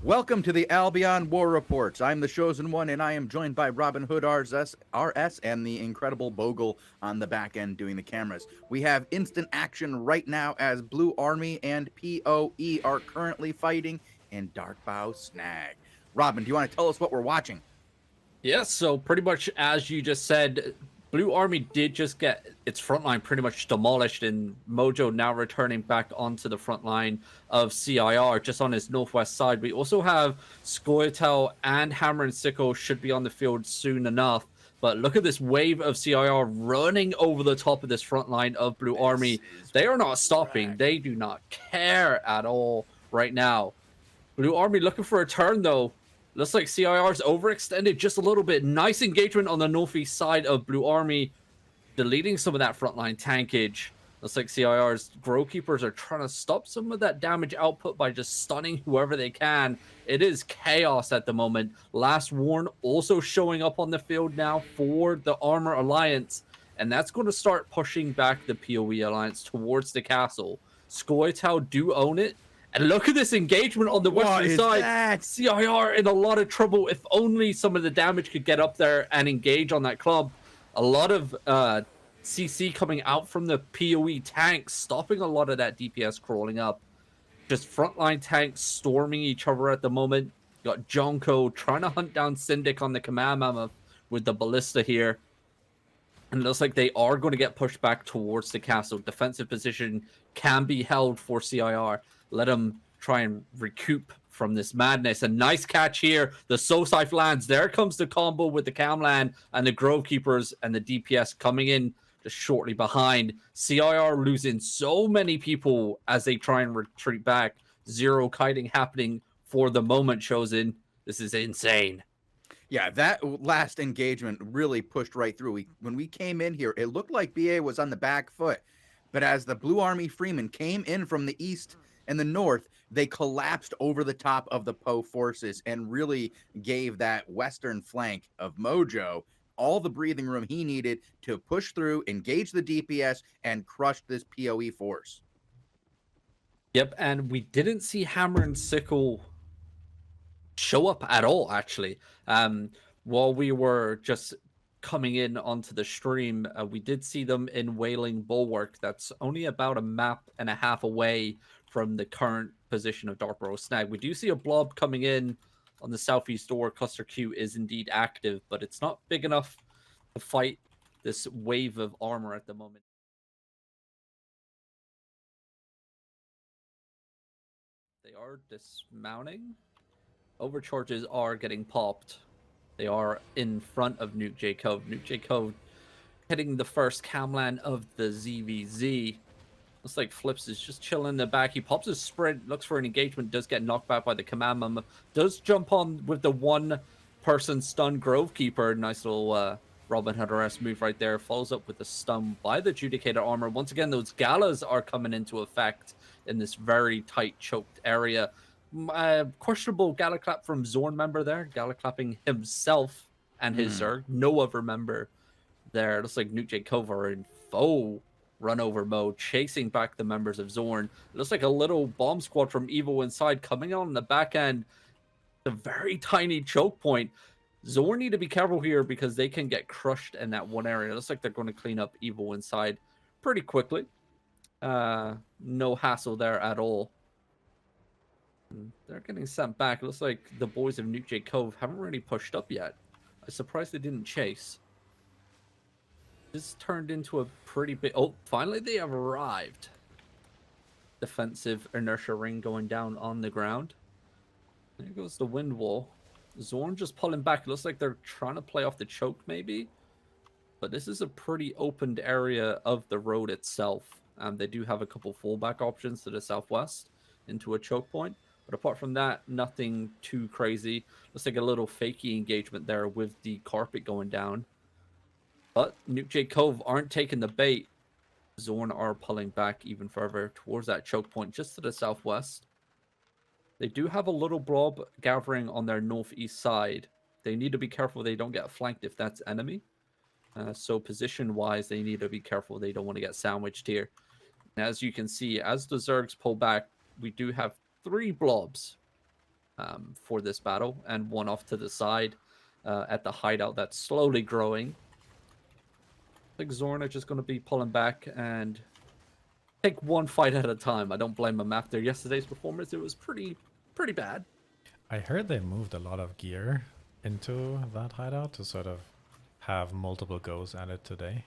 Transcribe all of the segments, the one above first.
Welcome to the Albion War Reports. I'm the Shozen one, and I am joined by Robinhoodrs RS and the incredible Bogul on the back end doing the cameras. We have instant action right now as Blue Army and PoE are currently fighting in Darkbow Snag. Robin, do you want to tell us what we're watching? Yes, so pretty much as you just said, Blue Army did just get its front line pretty much demolished, and Mojo now returning back onto the front line of CIR just on his northwest side. We also have Scoia'tael and Hammer and Sickle should be on the field soon enough. But look at this wave of CIR running over the top of this front line of Blue Army. They are not stopping. They do not care at all right now. Blue Army looking for a turn though. Looks like CIR's overextended just a little bit. Nice engagement on the northeast side of Blue Army, deleting some of that frontline tankage. Looks like CIR's Grove Keepers are trying to stop some of that damage output by just stunning whoever they can. It is chaos at the moment. Last Warn also showing up on the field now for the Armor Alliance, and that's going to start pushing back the PoE Alliance towards the castle. Scoia'tael do own it. And look at this engagement on the western side. That? CIR in a lot of trouble. If only some of the damage could get up there and engage on that club. A lot of CC coming out from the PoE tanks, stopping a lot of that DPS crawling up. Just frontline tanks storming each other at the moment. Got Jonko trying to hunt down Syndic on the command mammoth with the ballista here. And it looks like they are going to get pushed back towards the castle. Defensive position can be held for CIR. Let them try and recoup from this madness. A nice catch here. The Sosif lands. There comes the combo with the Camland and the Grove Keepers and the DPS coming in just shortly behind. CIR losing so many people as they try and retreat back. Zero kiting happening for the moment, Shozen. This is insane. Yeah, that last engagement really pushed right through. When we came in here, it looked like BA was on the back foot. But as the Blue Army Freemen came in from the east and the north, they collapsed over the top of the Po forces and really gave that western flank of Mojo all the breathing room he needed to push through, engage the DPS, and crush this PoE force. Yep, and we didn't see Hammer and Sickle show up at all, actually. While we were just coming in onto the stream, we did see them in Wailing Bulwark. That's only about a map and a half away from the current position of Darkbow Snag. We do see a blob coming in on the southeast door. Cluster Q is indeed active, but it's not big enough to fight this wave of armor at the moment. They are dismounting. Overcharges are getting popped. They are in front of Nuke J Cove. Nuke J Cove hitting the first Camland of the ZVZ. Looks like Flips is just chilling in the back. He pops his sprint, looks for an engagement, does get knocked back by the command mammoth. Does jump on with the one-person stun Grove Keeper. Nice little Robinhoodrs move right there. Follows up with the stun by the Judicated Armor. Once again, those Galas are coming into effect in this very tight, choked area. Questionable Gala clap from Zorn member there. Gala clapping himself and his Zerg. No other member there. Looks like Nuke J Cove are in full run over mode, chasing back the members of Zorn. It looks like a little bomb squad from Evil Inside coming on the back end. A very tiny choke point. Zorn need to be careful here because they can get crushed in that one area. It looks like they're going to clean up Evil Inside pretty quickly. No hassle there at all. They're getting sent back. It looks like the boys of Nuke J Cove haven't really pushed up yet. I'm surprised they didn't chase. This turned into a pretty big... Oh, finally they have arrived. Defensive inertia ring going down on the ground. There goes the wind wall. Zorn just pulling back. It looks like they're trying to play off the choke maybe. But this is a pretty opened area of the road itself. They do have a couple fallback options to the southwest into a choke point. But apart from that, nothing too crazy. Looks like a little fakey engagement there with the carpet going down. But Nuke J Cove aren't taking the bait. Zorn are pulling back even further towards that choke point just to the southwest. They do have a little blob gathering on their northeast side. They need to be careful they don't get flanked if that's enemy. So position-wise, they need to be careful they don't want to get sandwiched here. And as you can see, as the Zergs pull back, we do have 3 blobs for this battle, and one off to the side at the hideout that's slowly growing. I think Zorn are just going to be pulling back and take one fight at a time. I don't blame them after yesterday's performance. It was pretty bad. I heard they moved a lot of gear into that hideout to sort of have multiple goes at it today.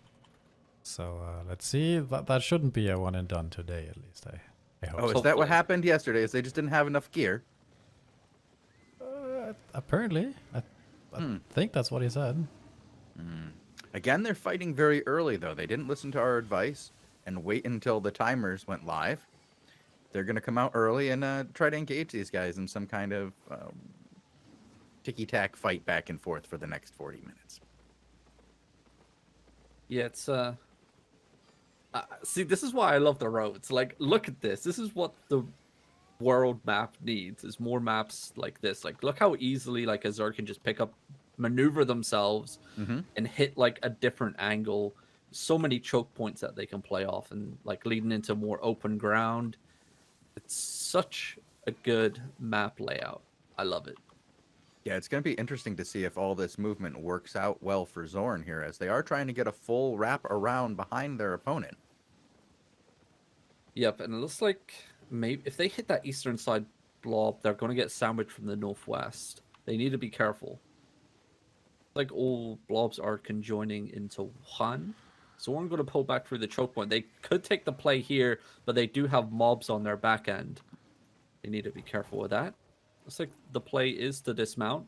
So let's see. That shouldn't be a one and done today, at least. I hope. Oh, so. is that what happened yesterday? Is they just didn't have enough gear? Apparently, I think that's what he said. Again, they're fighting very early, though. They didn't listen to our advice and wait until the timers went live. They're going to come out early and try to engage these guys in some kind of ticky-tack fight back and forth for the next 40 minutes. Yeah, it's see, this is why I love the roads. Like, look at this. This is what the world map needs, is more maps like this. Like, look how easily like a Zerg can just pick up, maneuver themselves, and hit like a different angle. So many choke points that they can play off, and like leading into more open ground. It's such a good map layout. I love it. Yeah, it's going to be interesting to see if all this movement works out well for Zorn here, as they are trying to get a full wrap around behind their opponent. Yep, and it looks like maybe if they hit that eastern side blob, they're going to get sandwiched from the northwest. They need to be careful. Like all blobs are conjoining into one. Zorn going to pull back through the choke point. They could take the play here, but they do have mobs on their back end. They need to be careful with that. Looks like the play is to dismount.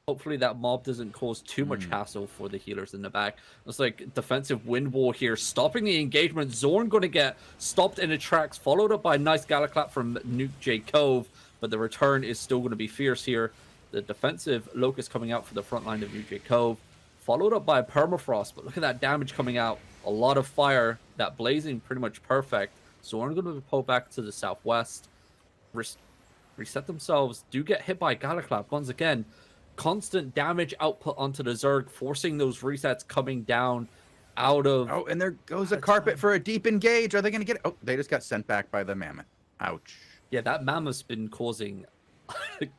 Hopefully that mob doesn't cause too much hassle for the healers in the back. Looks like defensive wind wall here, stopping the engagement. Zorn going to get stopped in the tracks, followed up by a nice Galaclap from Nuke J Cove, but the return is still going to be fierce here. The defensive Locust coming out for the front line of Nuke J Cove, followed up by a Permafrost, but look at that damage coming out. A lot of fire, that blazing pretty much perfect. Zorn going to pull back to the southwest. Reset themselves, do get hit by Galaclap once again. Constant damage output onto the Zerg, forcing those resets coming down out of... Oh, and there goes a carpet for a deep engage. Are they going to get it? Oh, they just got sent back by the Mammoth. Ouch. Yeah, that Mammoth's been causing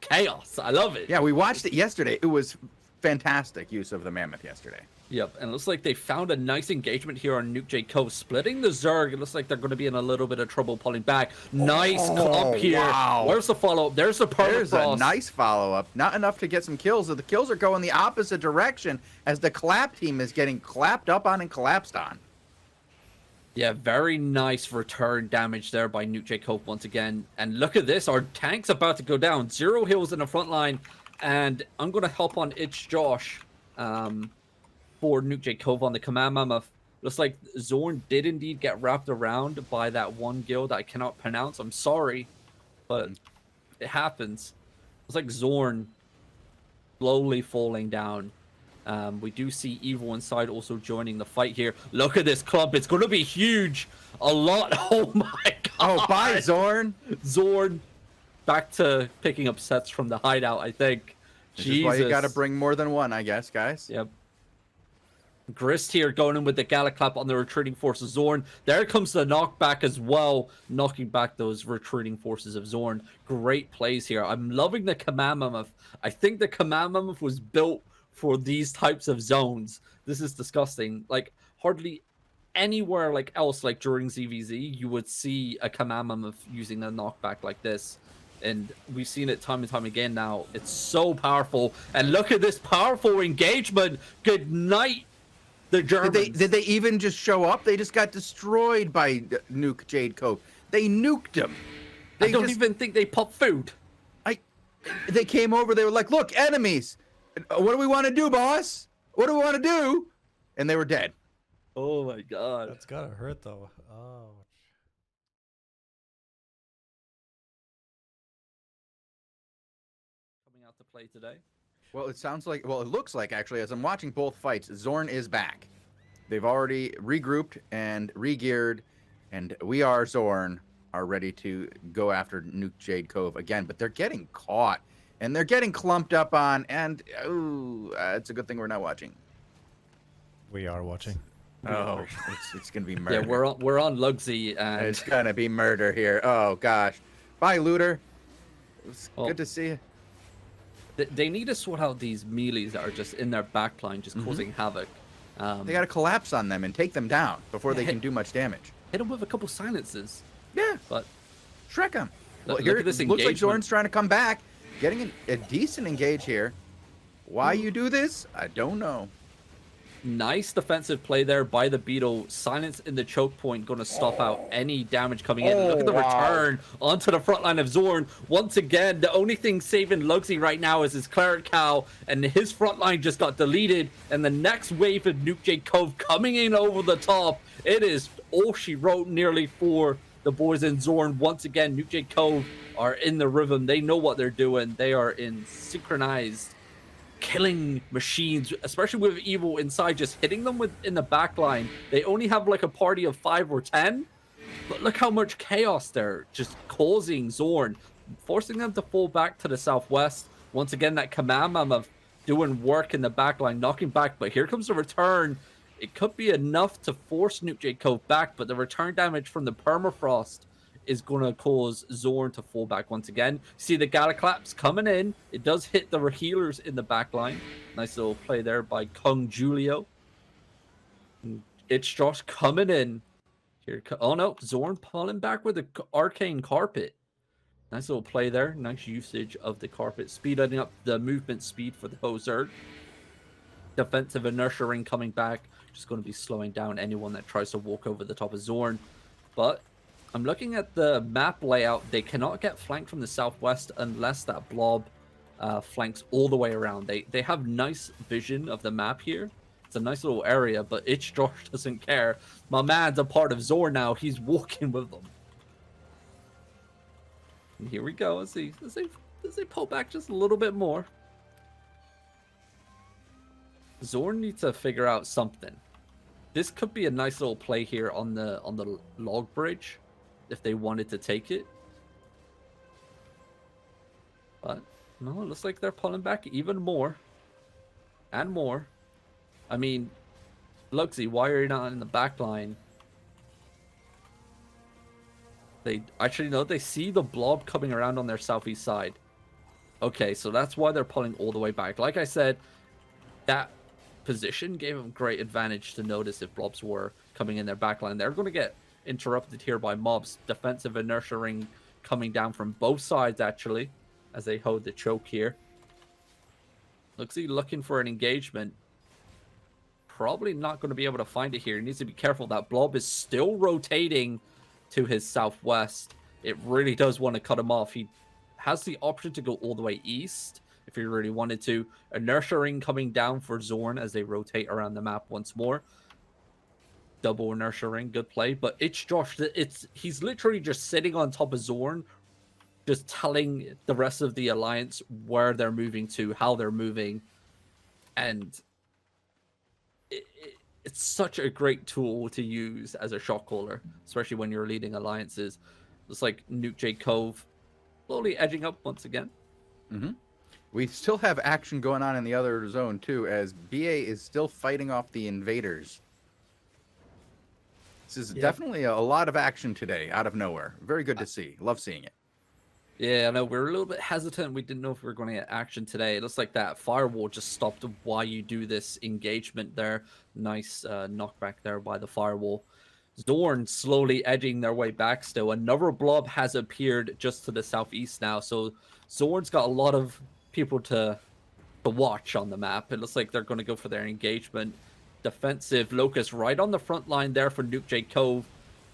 chaos. I love it. Yeah, we watched it yesterday. It was fantastic use of the Mammoth yesterday. Yep, and it looks like they found a nice engagement here on Nuke J Cove, splitting the Zerg. It looks like they're going to be in a little bit of trouble pulling back. Nice clump here. Wow. Where's the follow-up? There's the Permafrost. There's a nice follow-up. Not enough to get some kills. The kills are going the opposite direction as the Clap team is getting clapped up on and collapsed on. Yeah, very nice return damage there by Nuke J Cove once again. And look at this. Our tank's about to go down. 0 heals in the front line. And I'm going to help on Itch Josh. For Nuke J Cove on the Command Mammoth. Looks like Zorn did indeed get wrapped around by that one guild I cannot pronounce. I'm sorry, but it happens. It's like Zorn slowly falling down. We do see Evil Inside also joining the fight here. Look at this clump. It's going to be huge. A lot. Oh my god. Oh, bye, Zorn. Zorn back to picking up sets from the hideout, I think. This is why you got to bring more than one, I guess, guys. Yep. Grist here going in with the Galaclap on the retreating forces of Zorn. There comes the knockback as well, knocking back those retreating forces of Zorn. Great plays here. I'm loving the Command Mammoth. I think the Command Mammoth was built for these types of zones. This is disgusting. Like, hardly anywhere like else, like during ZVZ, you would see a Command Mammoth using a knockback like this. And we've seen it time and time again now. It's so powerful. And look at this powerful engagement. Good night. The Germans. Did they even just show up? They just got destroyed by Nuke Jade Cove. They nuked him. I don't even think they popped food. They came over. They were like, "Look, enemies. What do we want to do, boss? What do we want to do?" And they were dead. Oh my god. That's gotta hurt though. Oh. Coming out to play today. Well, it looks like, actually, as I'm watching both fights, Zorn is back. They've already regrouped and re-geared, and we are, Zorn, are ready to go after Nuke Jade Cove again, but they're getting caught, and they're getting clumped up on, and, it's a good thing we're not watching. We are watching. Oh, it's going to be murder. Yeah, we're on Lugsy, and It's going to be murder here. Oh, gosh. Bye, Looter. It was good to see you. They need to sort out these melees that are just in their backline, just causing havoc. They got to collapse on them and take them down before they can do much damage. Hit them with a couple silences. Yeah, But Shrek them. Well, look here at this it looks like engagement. Zorn's trying to come back, getting a decent engage here. Why you do this, I don't know. Nice defensive play there by the Beetle. Silence in the choke point, going to stop out any damage coming in. Look at the return onto the front line of Zorn. Once again, the only thing saving Lugsy right now is his Cleric Cow, and his front line just got deleted. And the next wave of Nuke J Cove coming in over the top. It is all she wrote nearly for the boys in Zorn. Once again, Nuke J Cove are in the rhythm. They know what they're doing. They are in synchronized killing machines, especially with Evil inside, just hitting them in the back line. They only have like a party of 5 or 10, but look how much chaos they're just causing Zorn, forcing them to fall back to the southwest. Once again, that command mammoth doing work in the back line, knocking back, but here comes the return. It could be enough to force Nuke J Cove back, but the return damage from the permafrost is going to cause Zorn to fall back once again. See the Galaclaps coming in. It does hit the healers in the back line. Nice little play there by Kung Julio. It's Josh coming in. Here, oh no, Zorn pulling back with the Arcane Carpet. Nice little play there. Nice usage of the carpet. Speeding up the movement speed for the Hozerg. Defensive Inertia Ring coming back. Just going to be slowing down anyone that tries to walk over the top of Zorn. But I'm looking at the map layout. They cannot get flanked from the southwest unless that blob flanks all the way around. They have nice vision of the map here. It's a nice little area, but Itch Josh doesn't care. My man's a part of Zorn now. He's walking with them. And here we go as they pull back just a little bit more. Zorn needs to figure out something. This could be a nice little play here on the log bridge if they wanted to take it. But no, it looks like they're pulling back even more and more. I mean, Lugsy, why are you not in the back line? They actually know they see the blob coming around on their southeast side. Okay, so that's why they're pulling all the way back. Like I said, that position gave them great advantage to notice if blobs were coming in their backline. They're going to get interrupted here by mobs. Defensive Inertia Ring coming down from both sides, actually, as they hold the choke here. Looks like looking for an engagement. Probably not going to be able to find it here. He needs to be careful. That blob is still rotating to his southwest. It really does want to cut him off. He has the option to go all the way east if he really wanted to. Inertia Ring coming down for Zorn as they rotate around the map once more. Double Inertia Ring, good play. But it's Josh. He's literally just sitting on top of Zorn, just telling the rest of the alliance where they're moving to, how they're moving, and it's such a great tool to use as a shot caller, especially when you're leading alliances. It's like Nuke J Cove slowly edging up once again. Mm-hmm. We still have action going on in the other zone too, as BA is still fighting off the invaders. This is definitely a lot of action today, out of nowhere. Very good to see. Love seeing it. Yeah, I know. We're a little bit hesitant. We didn't know if we were going to get action today. It looks like that firewall just stopped why you do this engagement there. Nice knockback there by the firewall. Zorn slowly edging their way back still. Another blob has appeared just to the southeast now. So Zorn's got a lot of people to watch on the map. It looks like they're going to go for their engagement. Defensive Locust right on the front line there for Nuke J Cove.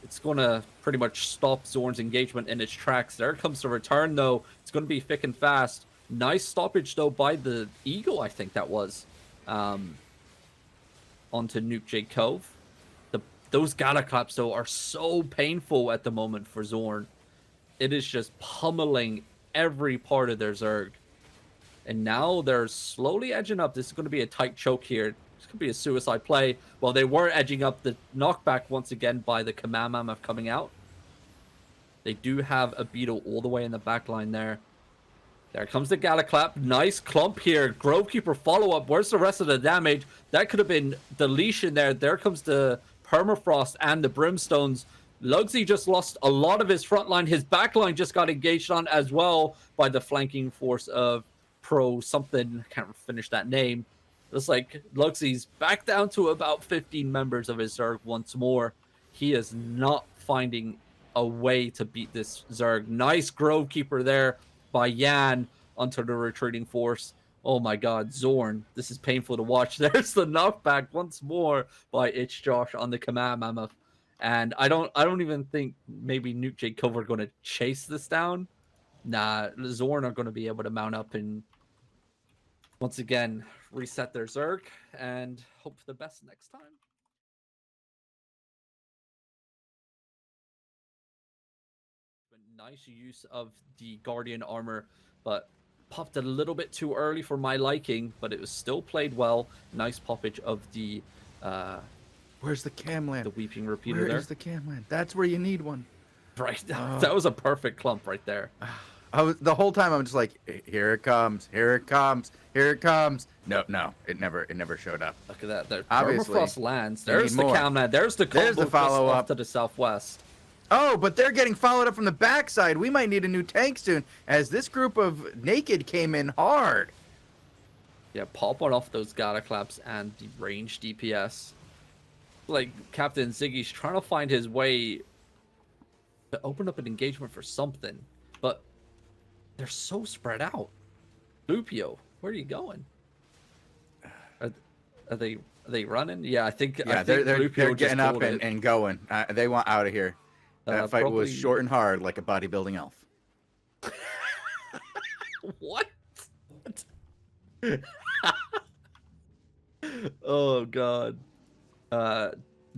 It's going to pretty much stop Zorn's engagement in its tracks. There comes the return, though. It's going to be thick and fast. Nice stoppage, though, by the Eagle, I think that was, onto Nuke J Cove. Those Galaclaps, though, are so painful at the moment for Zorn. It is just pummeling every part of their Zerg. And now they're slowly edging up. This is going to be a tight choke here. This could be a suicide play. Well, they were edging up. The knockback once again by the Command Mammoth coming out. They do have a Beetle all the way in the back line there. There comes the Galaclap. Nice clump here. Grovekeeper follow-up. Where's the rest of the damage? That could have been deletion there. There comes the Permafrost and the Brimstones. Lugsy just lost a lot of his front line. His back line just got engaged on as well by the flanking force of Pro something, I can't finish that name. It's like Luxie's back down to about 15 members of his Zerg once more. He is not finding a way to beat this Zerg. Nice Grove Keeper there by Yan onto the retreating force. Oh my god, Zorn. This is painful to watch. There's the knockback once more by Itch Josh on the Command Mammoth. And I don't even think maybe Nuke Jacob are going to chase this down. Nah, Zorn are going to be able to mount up and once again reset their Zerg and hope for the best next time. Nice use of the Guardian armor, but popped a little bit too early for my liking, but it was still played well. Nice poppage of the where's the camland? The Weeping Repeater. Where is the camland? That's where you need one. Right. That was a perfect clump right there. The whole time I'm just like, here it comes, here it comes, here it comes. No, it never showed up. Look at that. There, obviously, Permafrost lands. There's the camland. There's the follow up off to the southwest. Oh, but they're getting followed up from the backside. We might need a new tank soon, as this group of Naked came in hard. Yeah, pop on off those Gata claps and the range DPS. Like Captain Ziggy's trying to find his way to open up an engagement for something, but they're so spread out. Lupio, where are you going? Are they running? Yeah, I think. Yeah, they're getting up and going. They want out of here. That fight probably was short and hard, like a bodybuilding elf. What? Oh god.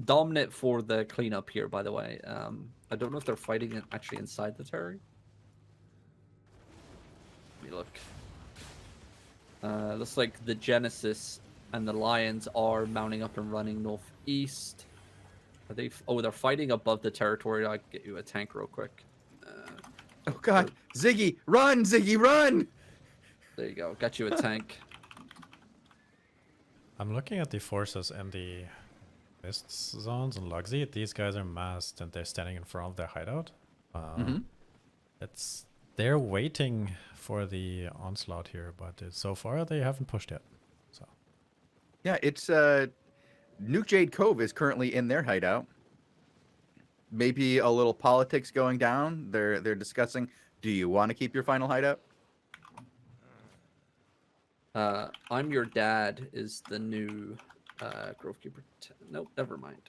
Dominant for the cleanup here, by the way. I don't know if they're fighting it actually inside the turret. Let me look. Looks like the Genesis and the Lions are mounting up and running northeast. Are they? Oh, they're fighting above the territory. I'll get you a tank real quick. Oh god, Ziggy, run! Ziggy, run! There you go. Got you a tank. I'm looking at the forces in the mist zones and Luxie. These guys are masked and they're standing in front of their hideout. They're waiting for the onslaught here, but so far they haven't pushed yet. So yeah, it's Nuke Jade Cove is currently in their hideout. Maybe a little politics going down. They're discussing, do you want to keep your final hideout? I'm Your Dad is the new Grove Keeper. Nope, never mind.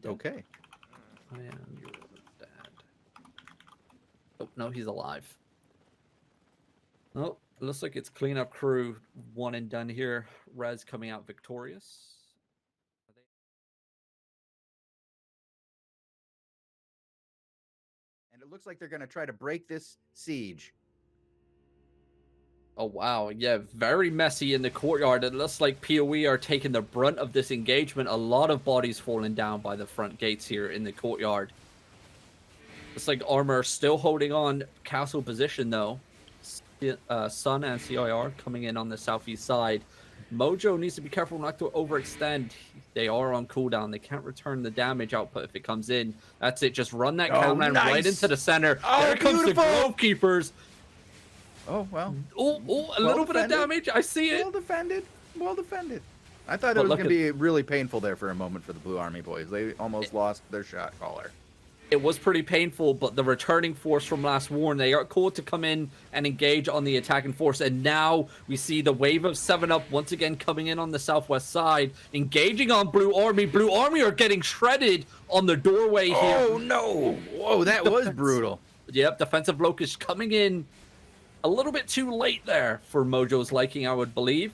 Okay. I am your dad. Oh, no, he's alive. Oh, it looks like it's cleanup crew 1 and done here. Rez coming out victorious. And it looks like they're going to try to break this siege. Oh, wow. Yeah, very messy in the courtyard. It looks like PoE are taking the brunt of this engagement. A lot of bodies falling down by the front gates here in the courtyard. Looks like Armor still holding on castle position, though. Sun and CIR coming in on the southeast side. Mojo needs to be careful not to overextend. They are on cooldown. They can't return the damage output if it comes in. That's it. Just run that camland right into the center. There comes the Grove Keepers. Oh, well. Oh, a little bit of damage. I see it. Well defended. Well defended. I thought it was going to be really painful there for a moment for the Blue Army boys. They almost lost their shot caller. It was pretty painful, but the returning force from last war, they are called to come in and engage on the attacking force. And now we see the wave of 7-Up once again coming in on the southwest side, engaging on Blue Army. Blue Army are getting shredded on the doorway here. Oh, no. Whoa, that was brutal. Yep, defensive locust coming in a little bit too late there for Mojo's liking, I would believe.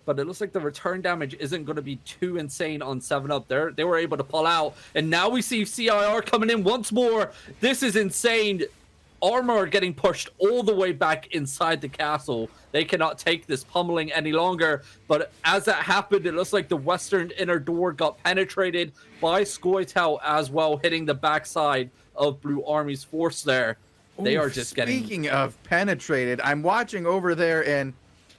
But it looks like the return damage isn't going to be too insane on 7-Up. They were able to pull out. And now we see CIR coming in once more. This is insane. Armor getting pushed all the way back inside the castle. They cannot take this pummeling any longer. But as that happened, it looks like the western inner door got penetrated by Skoitel as well, hitting the backside of Blue Army's force there. They are just getting... Speaking of penetrated, I'm watching over there and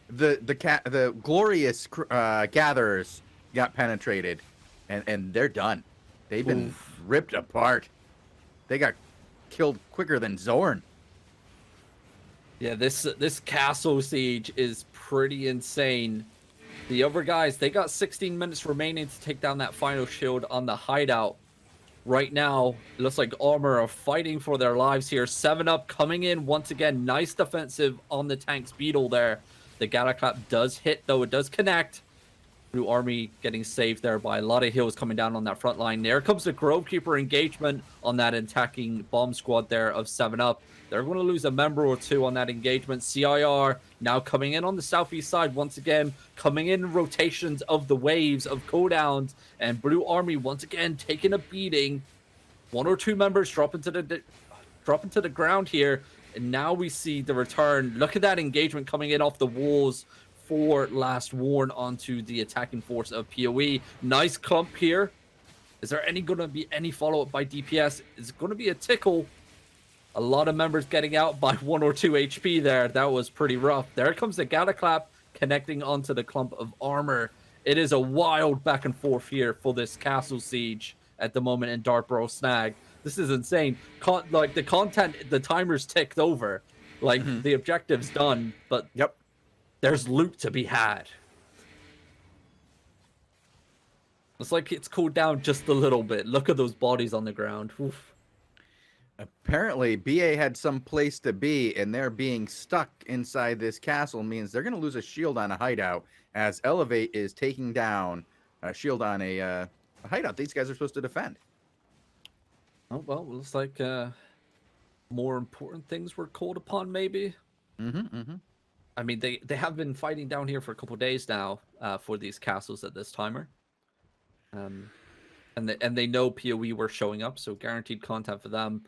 the glorious gatherers got penetrated, and they're done. They've been ripped apart. They got killed quicker than Zorn. Yeah, this castle siege is pretty insane. The other guys, they got 16 minutes remaining to take down that final shield on the hideout. Right now, it looks like Armor are fighting for their lives here. 7-Up coming in once again. Nice defensive on the tank's Beetle there. The Galaclap does hit, though. It does connect. Blue Army getting saved there by a lot of heals coming down on that front line. There comes the Grovekeeper engagement on that attacking bomb squad there of 7-Up. They're going to lose a member or two on that engagement. CIR now coming in on the southeast side once again, coming in rotations of the waves of cooldowns, and Blue Army once again taking a beating. 1 or 2 members dropping to the ground here, and now we see the return. Look at that engagement coming in off the walls for Last Warn onto the attacking force of PoE. Nice clump here. Is there going to be any follow-up by DPS? Is it going to be a tickle? A lot of members getting out by 1 or 2 HP there. That was pretty rough. There comes the Galaclap connecting onto the clump of armor. It is a wild back and forth here for this castle siege at the moment in Dartborough Snag. This is insane. Like the content, the timer's ticked over. Like the objective's done, but Yep. there's loot to be had. It's like it's cooled down just a little bit. Look at those bodies on the ground. Oof. Apparently, BA had some place to be, and they're being stuck inside this castle means they're going to lose a shield on a hideout as Elevate is taking down a shield on a hideout these guys are supposed to defend. Oh, well, looks like more important things were called upon, maybe. I mean, they have been fighting down here for a couple of days now for these castles at this timer. And they know PoE were showing up, so guaranteed content for them.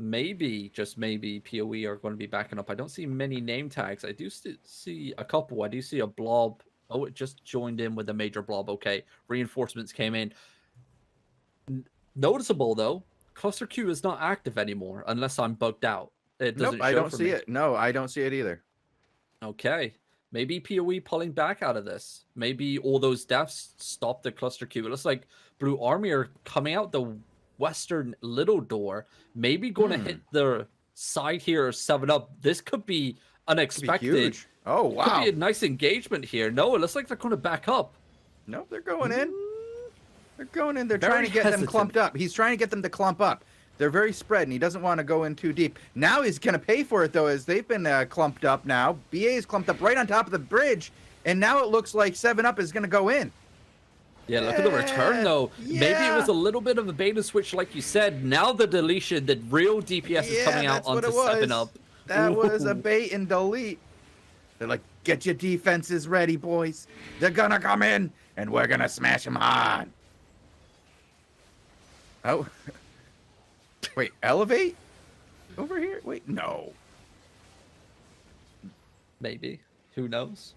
Maybe, just maybe, PoE are going to be backing up. I don't see many name tags. I do see a couple. I do see a blob. Oh, it just joined in with a major blob. Okay, reinforcements came in. Noticeable, though, Cluster Q is not active anymore, unless I'm bugged out. It doesn't Nope, I show don't for see me. it. No, I don't see it either. Okay. Maybe PoE pulling back out of this. Maybe all those deaths stop the cluster queue. It looks like Blue Army are coming out the western little door. Maybe going to hit the side here or 7-Up. This could be unexpected. Huge. Oh, wow. Could be a nice engagement here. No, it looks like they're going to back up. No, they're going in. They're going in. They're Very trying to get them hesitant. clumped up. He's trying to get them to clump up. They're very spread, and he doesn't want to go in too deep. Now he's going to pay for it, though, as they've been clumped up now. BA is clumped up right on top of the bridge, and now it looks like 7-Up is going to go in. Yeah, look at the return, though. Maybe it was a little bit of a bait and switch, like you said. Now the deletion, the real DPS is coming out onto 7-Up. That was a Ooh. bait and delete. They're like, get your defenses ready, boys. They're going to come in, and we're going to smash them hard. Oh. Wait, Elevate? Over here? Wait, no. Maybe. Who knows?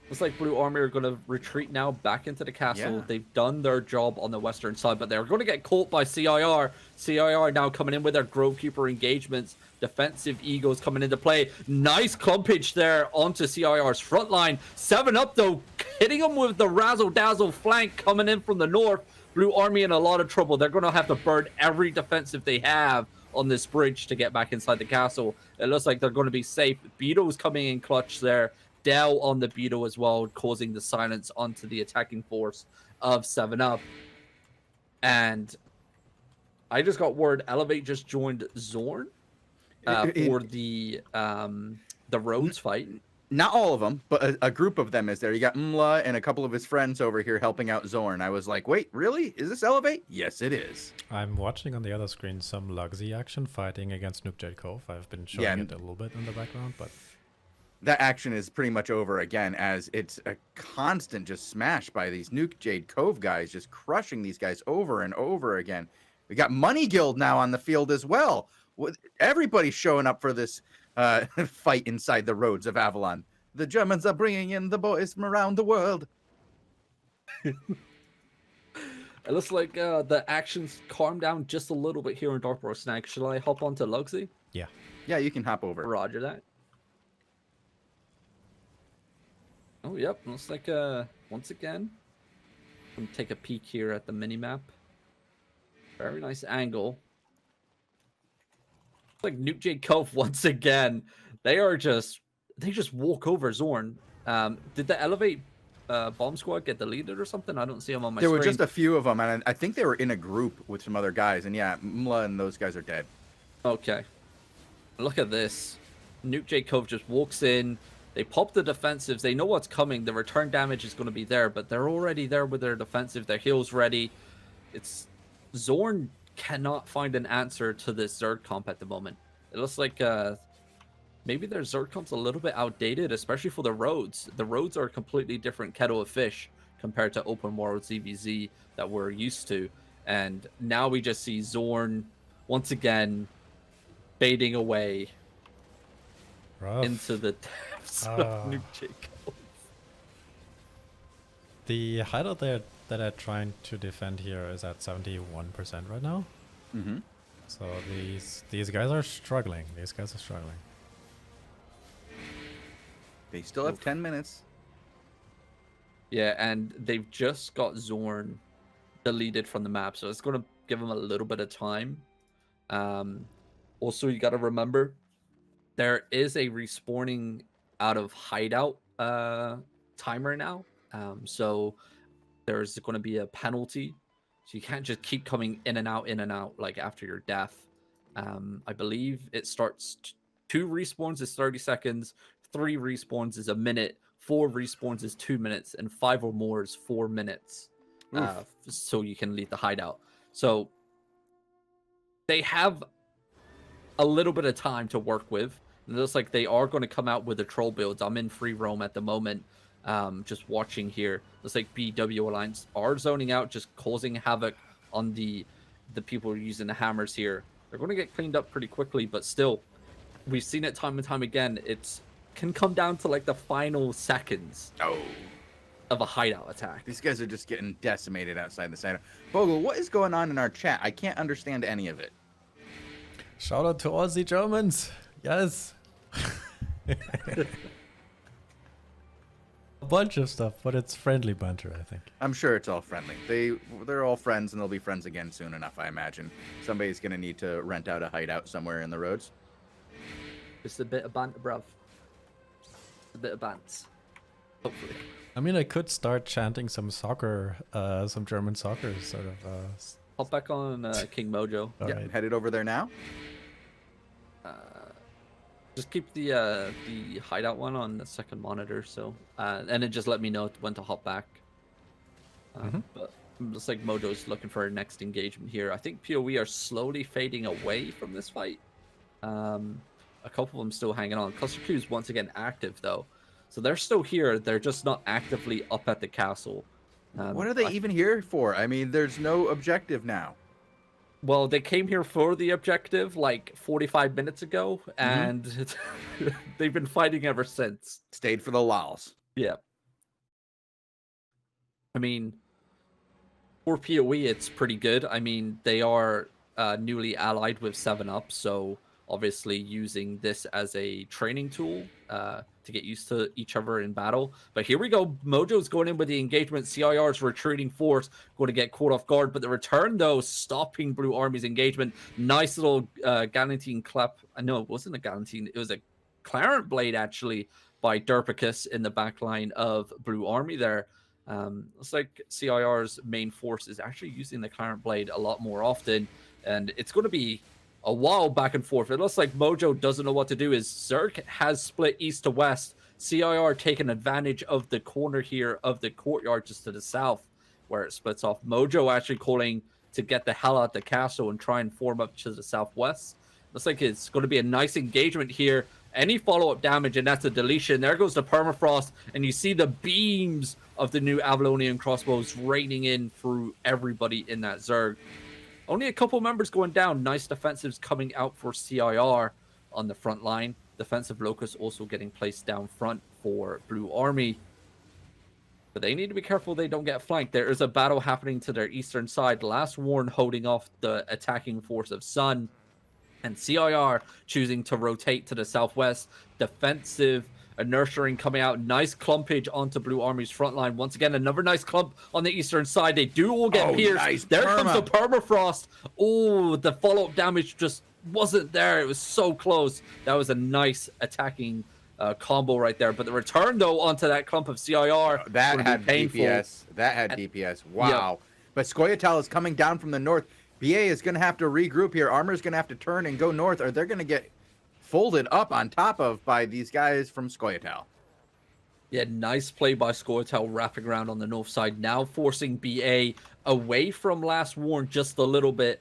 Looks like Blue Army are going to retreat now back into the castle. Yeah. They've done their job on the western side, but they're going to get caught by CIR. CIR now coming in with their Grovekeeper engagements. Defensive Eagles coming into play. Nice clumpage there onto CIR's front line. 7-Up, though, hitting them with the razzle-dazzle flank coming in from the north. Blue Army in a lot of trouble. They're going to have to burn every defensive they have on this bridge to get back inside the castle. It looks like they're going to be safe. Beetle's coming in clutch there. Dell on the Beetle as well, causing the silence onto the attacking force of 7-Up. And I just got word Elevate just joined Zorn for the Rhodes fight. Not all of them, but a group of them is there. You got Mla and a couple of his friends over here helping out Zorn. I was like, wait, really? Is this Elevate? Yes, it is. I'm watching on the other screen some Luxy action fighting against Nuke Cove. I've been showing it a little bit in the background, but that action is pretty much over again, as it's a constant just smash by these Nuke Jade Cove guys, just crushing these guys over and over again. We got Money Guild now on the field as well. Everybody's showing up for this fight inside the roads of Avalon. The Germans are bringing in the boys from around the world. It looks like the actions calmed down just a little bit here in Dartborough Snag. Shall I hop onto Luxy? yeah. Yeah, you can hop over. Roger that. Oh, yep. Looks like, once again, I'm gonna take a peek here at the mini-map. Very nice angle. Looks like Nuke Jade Cove once again. They just walk over Zorn. Did the elevate bomb squad get deleted or something? I don't see them on my There screen. were just a few of them, and I think they were in a group with some other guys. And yeah, Mla and those guys are dead. Okay. Look at this. Nuke J Cove just walks in. They pop the defensives. They know what's coming. The return damage is going to be there, but they're already there with their defensive. Their heals ready. It's Zorn cannot find an answer to this Zerg comp at the moment. It looks like maybe their Zerg comp's a little bit outdated, especially for the roads. The roads are a completely different kettle of fish compared to open world ZVZ that we're used to. And now we just see Zorn once again fading away into the depths of Nuke J Cove. The hideout there that I'm trying to defend here is at 71% right now. Mm-hmm. So these guys are struggling. They still have 10 minutes. Yeah, and they've just got Zorn deleted from the map, so it's going to give them a little bit of time. Also, you got to remember, there is a respawning out of hideout timer now. So there's going to be a penalty. So you can't just keep coming in and out like after your death. I believe it starts 2 respawns is 30 seconds, 3 respawns is a minute, 4 respawns is 2 minutes, and 5 or more is 4 minutes. So you can leave the hideout. So they have a little bit of time to work with. It looks like they are going to come out with the troll builds. I'm in free roam at the moment, just watching here. Looks like BW Alliance are zoning out, just causing havoc on the people using the hammers here. They're going to get cleaned up pretty quickly, but still, we've seen it time and time again. It can come down to like the final seconds of a hideout attack. These guys are just getting decimated outside the center. Bogul, what is going on in our chat? I can't understand any of it. Shout out to Aussie Germans. Yes. A bunch of stuff, but it's friendly banter, I think. I'm sure it's all friendly. They're all friends, and they'll be friends again soon enough, I imagine. Somebody's going to need to rent out a hideout somewhere in the roads. Just a bit of banter, bruv. A bit of bants. Hopefully. I mean, I could start chanting some soccer, some German soccer sort of. Hop back on King Mojo. All Yeah, right. headed over there now. Just keep the hideout one on the second monitor, so and it just let me know when to hop back. But it looks like Mojo's looking for a next engagement here. I think PoE are slowly fading away from this fight. A couple of them still hanging on. Cluster Q is once again active though, so they're still here. They're just not actively up at the castle. What are they even here for? I mean, there's no objective now. Well, they came here for the objective like 45 minutes ago, and they've been fighting ever since. Stayed for the lols. Yeah. I mean, for PoE, it's pretty good. I mean, they are newly allied with 7-Up, so obviously using this as a training tool to get used to each other in battle. But here we go. Mojo's going in with the engagement. CIR's retreating force going to get caught off guard. But the return, though, stopping Blue Army's engagement. Nice little Galantine clap. No, it wasn't a Galantine. It was a Clarent Blade, actually, by Derpicus in the back line of Blue Army there. Looks like CIR's main force is actually using the Clarent Blade a lot more often. And it's going to be a while back and forth. It looks like Mojo doesn't know what to do. Is Zerg has split east to west. CIR taking advantage of the corner here of the courtyard just to the south where it splits off. Mojo actually calling to get the hell out the castle and try and form up to the southwest. Looks like it's going to be a nice engagement here. Any follow-up damage, and that's a deletion. There goes the permafrost, and you see the beams of the new Avalonian crossbows raining in through everybody in that Zerg. Only a couple members going down. Nice defensives coming out for CIR on the front line. Defensive Locust also getting placed down front for Blue Army. But they need to be careful they don't get flanked. There is a battle happening to their eastern side. Last Warn holding off the attacking force of Sun. And CIR choosing to rotate to the southwest. Defensive A nurturing coming out. Nice clumpage onto Blue Army's front line. Once again, another nice clump on the eastern side. They do all get pierced. Nice there perma. comes the permafrost. Oh, the follow-up damage just wasn't there. It was so close. That was a nice attacking combo right there. But the return, though, onto that clump of CIR that had painful. DPS. That had DPS. Wow. Yep. But Scoia'tael is coming down from the north. BA is going to have to regroup here. Armor's going to have to turn and go north, or they're going to get folded up on top of by these guys from Scoia'tael. Yeah, nice play by Scoia'tael wrapping around on the north side. Now forcing BA away from Last Warn just a little bit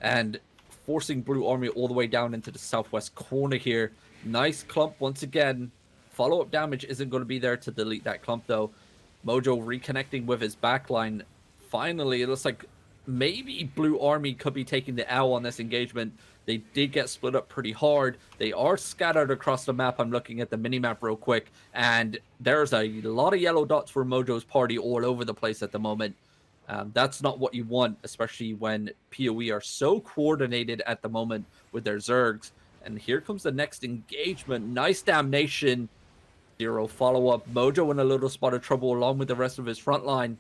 and forcing Blue Army all the way down into the southwest corner here. Nice clump once again. Follow-up damage isn't going to be there to delete that clump, though. Mojo reconnecting with his backline. Finally, it looks like maybe Blue Army could be taking the L on this engagement. They did get split up pretty hard. They are scattered across the map. I'm looking at the minimap real quick, and there's a lot of yellow dots for Mojo's party all over the place at the moment. That's not what you want, especially when PoE are so coordinated at the moment with their Zergs. And here comes the next engagement. Nice damnation. 0 follow-up. Mojo in a little spot of trouble along with the rest of his front line.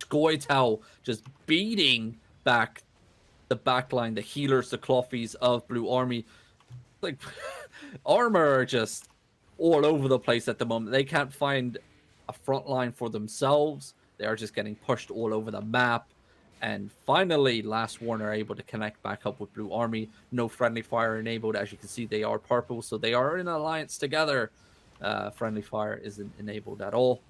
Scoia'tael just beating back the backline, the healers, the cloffies of Blue Army. Like, Armor are just all over the place at the moment. They can't find a front line for themselves. They are just getting pushed all over the map. And finally, Last Warn are able to connect back up with Blue Army. No friendly fire enabled. As you can see, they are purple, so they are in alliance together. Friendly fire isn't enabled at all.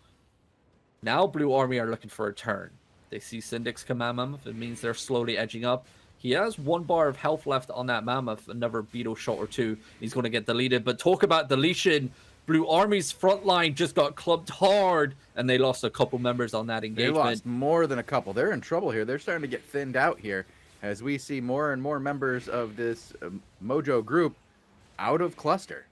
Now Blue Army are looking for a turn. They see Syndic's command mammoth. It means they're slowly edging up. He has 1 bar of health left on that mammoth. Another beetle shot or 2. He's going to get deleted. But talk about deletion. Blue Army's front line just got clubbed hard, and they lost a couple members on that engagement. They lost more than a couple. They're in trouble here. They're starting to get thinned out here as we see more and more members of this Mojo group out of cluster.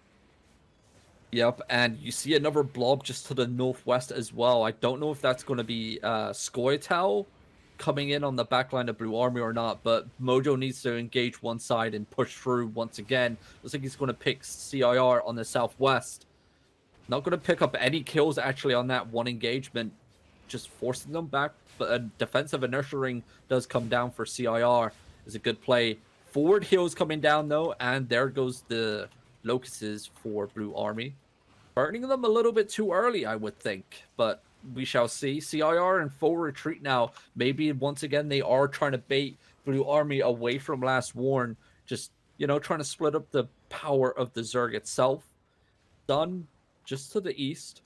Yep, and you see another blob just to the northwest as well. I don't know if that's going to be Scoia'tael coming in on the backline of Blue Army or not, but Mojo needs to engage one side and push through once again. Looks like he's going to pick CIR on the southwest. Not going to pick up any kills actually on that one engagement, just forcing them back. But a defensive inertia ring does come down for CIR. Is a good play. Forward heals coming down though, and there goes the locusts for Blue Army. Burning them a little bit too early, I would think, but we shall see. CIR in full retreat now. Maybe once again they are trying to bait Blue Army away from Last Warn. Just, you know, trying to split up the power of the Zerg itself. Sun just to the east,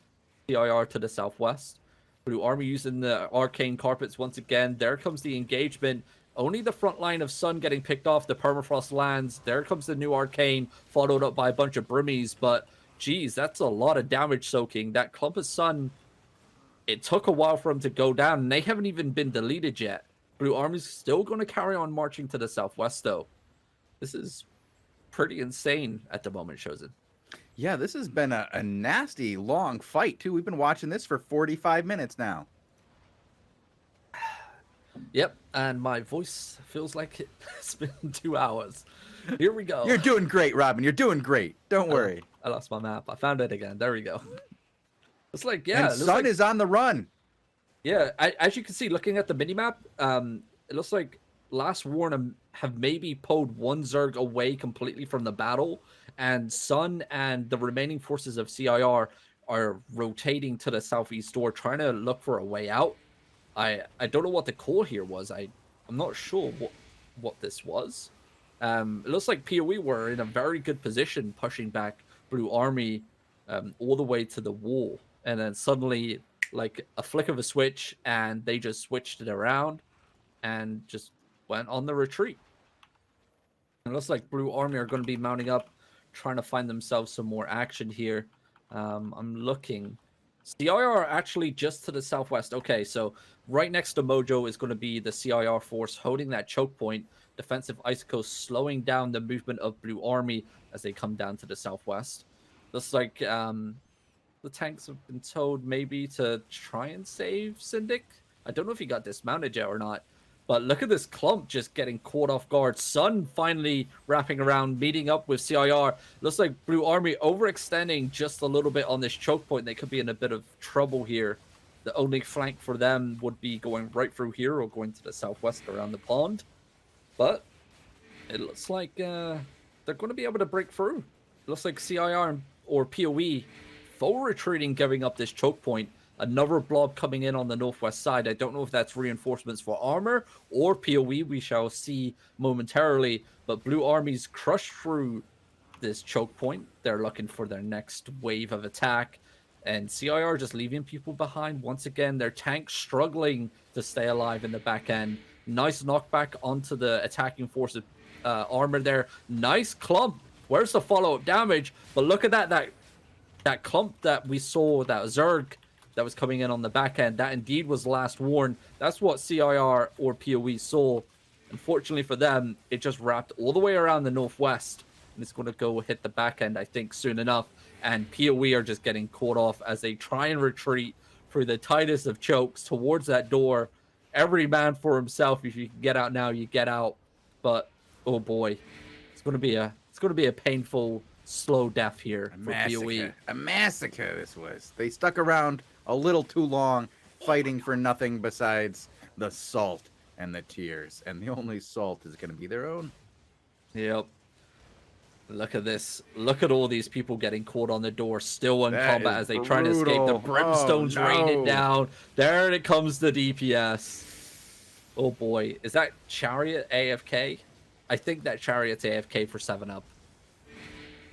CIR to the southwest. Blue Army using the arcane carpets once again. There comes the engagement. Only the front line of Sun getting picked off. The permafrost lands. There comes the new arcane, followed up by a bunch of brimmies. But, geez, that's a lot of damage soaking. That clump of Sun, it took a while for them to go down, and they haven't even been deleted yet. Blue Army's still going to carry on marching to the southwest, though. This is pretty insane at the moment, Shozen. Yeah, this has been a nasty, long fight, too. We've been watching this for 45 minutes now. Yep, and my voice feels like it's been 2 hours. Here we go. You're doing great, Robin. You're doing great. Don't worry. I lost my map. I found it again. There we go. It's like, yeah. And Sun is on the run. Yeah, as you can see, looking at the minimap, it looks like Last Warn have maybe pulled one Zerg away completely from the battle, and Sun and the remaining forces of CIR are rotating to the southeast door, trying to look for a way out. I don't know what the call here was. I'm not sure what this was. It looks like PoE were in a very good position, pushing back Blue Army all the way to the wall, and then suddenly, like a flick of a switch, and they just switched it around and just went on the retreat. It looks like Blue Army are going to be mounting up, trying to find themselves some more action here. I'm looking. CIR are actually just to the southwest. Okay, so right next to Mojo is going to be the CIR force holding that choke point. Defensive icicles slowing down the movement of Blue Army as they come down to the southwest. Looks like the tanks have been told maybe to try and save Syndic. I don't know if he got dismounted yet or not. But look at this clump just getting caught off guard. Sun finally wrapping around, meeting up with CIR. Looks like Blue Army overextending just a little bit on this choke point. They could be in a bit of trouble here. The only flank for them would be going right through here or going to the southwest around the pond. But it looks like they're going to be able to break through. It looks like CIR or PoE full retreating, giving up this choke point. Another blob coming in on the northwest side. I don't know if that's reinforcements for armor or PoE. We shall see momentarily. But Blue Army's crushed through this choke point. They're looking for their next wave of attack. And CIR just leaving people behind. Once again, their tank struggling to stay alive in the back end. Nice knockback onto the attacking forces armor there. Nice clump. Where's the follow-up damage? But look at that clump that we saw, that Zerg that was coming in on the back end. That indeed was last warn. That's what CIR or PoE saw. Unfortunately for them, it just wrapped all the way around the northwest. And it's going to go hit the back end, I think, soon enough. And PoE are just getting caught off as they try and retreat through the tightest of chokes towards that door. Every man for himself. If you can get out now, you get out. But oh boy, it's going to be a painful, slow death here for PoE. A massacre this was. They stuck around a little too long, fighting for nothing besides the salt and the tears. And the only salt is going to be their own. Yep. Look at this. Look at all these people getting caught on the door, still in combat as they try to escape. The brimstones raining down. There it comes, the DPS. Oh boy. Is that Chariot AFK? I think that Chariot's AFK for 7-Up.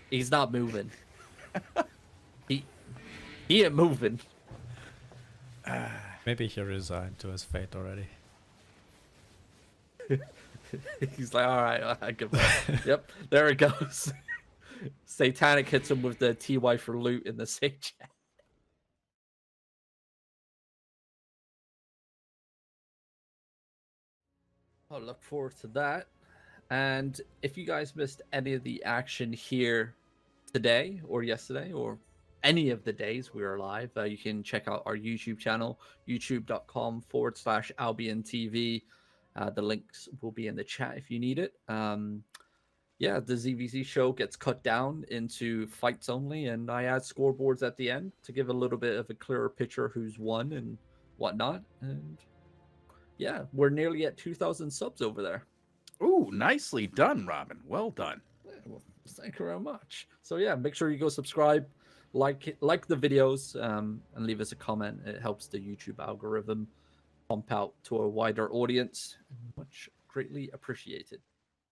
He's not moving. He ain't moving. Maybe he resigned to his fate already. He's like, all right, I give up. Yep, there it goes. Satanic hits him with the TY for loot in the same chat. I'll look forward to that. And if you guys missed any of the action here today or yesterday or any of the days we were live, you can check out our YouTube channel, youtube.com/AlbionTV. The links will be in the chat if you need it. Yeah, the ZVZ show gets cut down into fights only, and I add scoreboards at the end to give a little bit of a clearer picture who's won and whatnot. And yeah, we're nearly at 2,000 subs over there. Ooh, nicely done, Robin. Well done. Yeah, well, thank you very much. So yeah, make sure you go subscribe, like the videos, and leave us a comment. It helps the YouTube algorithm pump out to a wider audience. Much greatly appreciated.